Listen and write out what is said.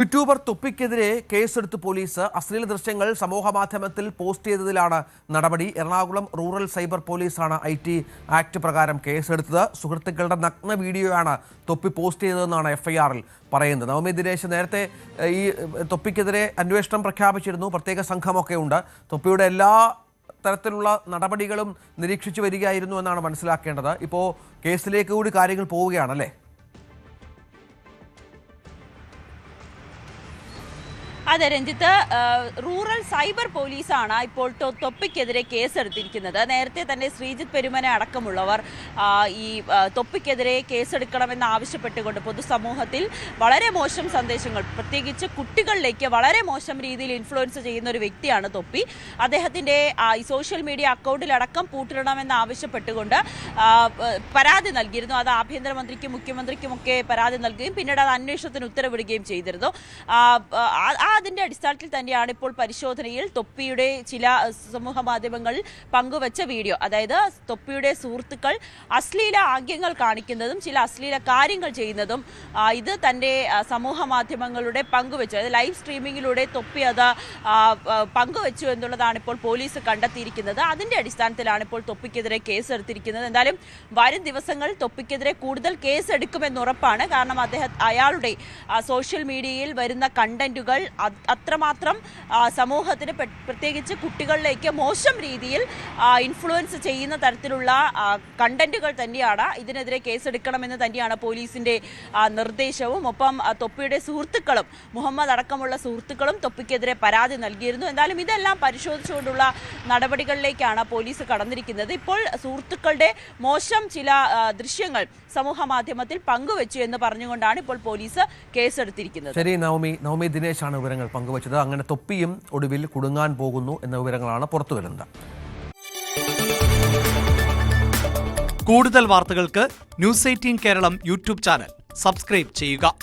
YouTuber തൊപ്പിക്കെതിരെ കേസെടുത്ത് police. അശ്ലീല ദൃശ്യങ്ങൾ സമൂഹമാധ്യമത്തിൽ പോസ്റ്റ് ചെയ്തതിലാണ് നടപടി. എറണാകുളം റൂറൽ സൈബർ പോലീസാണ് IT ആക്ട് പ്രകാരം കേസെടുത്തത്. സുഹൃത്തുക്കളുടെ നഗ്ന വീഡിയോയാണ് തൊപ്പി പോസ്റ്റ് ചെയ്തതെന്നാണ് FIR-ൽ പറയുന്നത്. നവമി ദിനേശ് നേരത്തെ ഈ തൊപ്പിക്കെതിരെ അന്വേഷണം പ്രഖ്യാപിച്ചിരുന്നു. പ്രത്യേക സംഘമൊക്കെ ഉണ്ട്. തൊപ്പിയുടെ എല്ലാ തരത്തിലുള്ള നടപടികളും നിരീക്ഷിച്ചു വരികയായിരുന്നു എന്നാണ് മനസ്സിലാക്കേണ്ടത്. ഇപ്പോൾ കേസിലേക്ക് കൂടി കാര്യങ്ങൾ പോവുകയാണല്ലേ? അതെ രഞ്ജിത്ത്, റൂറൽ സൈബർ പോലീസാണ് ഇപ്പോൾ തൊപ്പിക്കെതിരെ കേസെടുത്തിരിക്കുന്നത്. നേരത്തെ തന്നെ ശ്രീജിത്ത് പെരുമന അടക്കമുള്ളവർ ഈ തൊപ്പിക്കെതിരെ കേസെടുക്കണമെന്ന് ആവശ്യപ്പെട്ടുകൊണ്ട് പൊതുസമൂഹത്തിൽ വളരെ മോശം സന്ദേശങ്ങൾ, പ്രത്യേകിച്ച് കുട്ടികളിലേക്ക് വളരെ മോശം രീതിയിൽ ഇൻഫ്ലുവൻസ് ചെയ്യുന്ന ഒരു വ്യക്തിയാണ് തൊപ്പി. അദ്ദേഹത്തിൻ്റെ ഈ സോഷ്യൽ മീഡിയ അക്കൗണ്ടിലടക്കം പൂട്ടിടണമെന്ന് ആവശ്യപ്പെട്ടുകൊണ്ട് പരാതി നൽകിയിരുന്നു. അത് ആഭ്യന്തരമന്ത്രിക്കും മുഖ്യമന്ത്രിക്കുമൊക്കെ പരാതി നൽകുകയും പിന്നീട് അത് അന്വേഷണത്തിന് ഉത്തരവിടുകയും ചെയ്തിരുന്നു. അതിന്റെ അടിസ്ഥാനത്തിൽ തന്നെയാണ് ഇപ്പോൾ പരിശോധനയിൽ തൊപ്പിയുടെ ചില സമൂഹ മാധ്യമങ്ങളിൽ പങ്കുവച്ച വീഡിയോ, അതായത് തൊപ്പിയുടെ സുഹൃത്തുക്കൾ അശ്ലീല ആംഗ്യങ്ങൾ കാണിക്കുന്നതും ചില അശ്ലീല കാര്യങ്ങൾ ചെയ്യുന്നതും ഇത് തൻ്റെ സമൂഹ മാധ്യമങ്ങളുടെ പങ്കുവച്ചു, അതായത് ലൈവ് സ്ട്രീമിങ്ങിലൂടെ തൊപ്പി അത് പങ്കുവച്ചു എന്നുള്ളതാണ് ഇപ്പോൾ പോലീസ് കണ്ടെത്തിയിരിക്കുന്നത്. അതിന്റെ അടിസ്ഥാനത്തിലാണ് ഇപ്പോൾ തൊപ്പിക്കെതിരെ കേസെടുത്തിരിക്കുന്നത്. എന്തായാലും വരും ദിവസങ്ങൾ തൊപ്പിക്കെതിരെ കൂടുതൽ കേസെടുക്കുമെന്ന് ഉറപ്പാണ്. കാരണം അയാളുടെ സോഷ്യൽ മീഡിയയിൽ വരുന്ന കണ്ടന്റുകൾ അത്രമാത്രം സമൂഹത്തിന് പ്രത്യേകിച്ച് കുട്ടികളിലേക്ക് മോശം രീതിയിൽ ഇൻഫ്ലുവൻസ് ചെയ്യുന്ന തരത്തിലുള്ള കണ്ടന്റുകൾ തന്നെയാണ്. ഇതിനെതിരെ കേസെടുക്കണമെന്ന് തന്നെയാണ് പോലീസിന്റെ നിർദ്ദേശവും. ഒപ്പം തൊപ്പിയുടെ സുഹൃത്തുക്കളും മുഹമ്മദ് അടക്കമുള്ള സുഹൃത്തുക്കളും തൊപ്പിക്കെതിരെ പരാതി നൽകിയിരുന്നു. എന്തായാലും ഇതെല്ലാം പരിശോധിച്ചുകൊണ്ടുള്ള നടപടികളിലേക്കാണ് പോലീസ് കടന്നിരിക്കുന്നത്. ഇപ്പോൾ സുഹൃത്തുക്കളുടെ മോശം ചില ദൃശ്യങ്ങൾ സമൂഹ മാധ്യമത്തിൽ പങ്കുവച്ചു എന്ന് പറഞ്ഞുകൊണ്ടാണ് ഇപ്പോൾ പോലീസ് കേസെടുത്തിരിക്കുന്നത്. ശരി, നവമി ദിനേശാണ് വിവരങ്ങൾ പങ്കുവച്ചത്. അങ്ങനെ തൊപ്പിയും ഒടുവിൽ കുടുങ്ങാൻ പോകുന്നു എന്ന വിവരങ്ങളാണ് പുറത്തു വരുന്നത്. കൂടുതൽ വാർത്തകൾക്ക് News 18 Keralam YouTube channel subscribe ചെയ്യുക.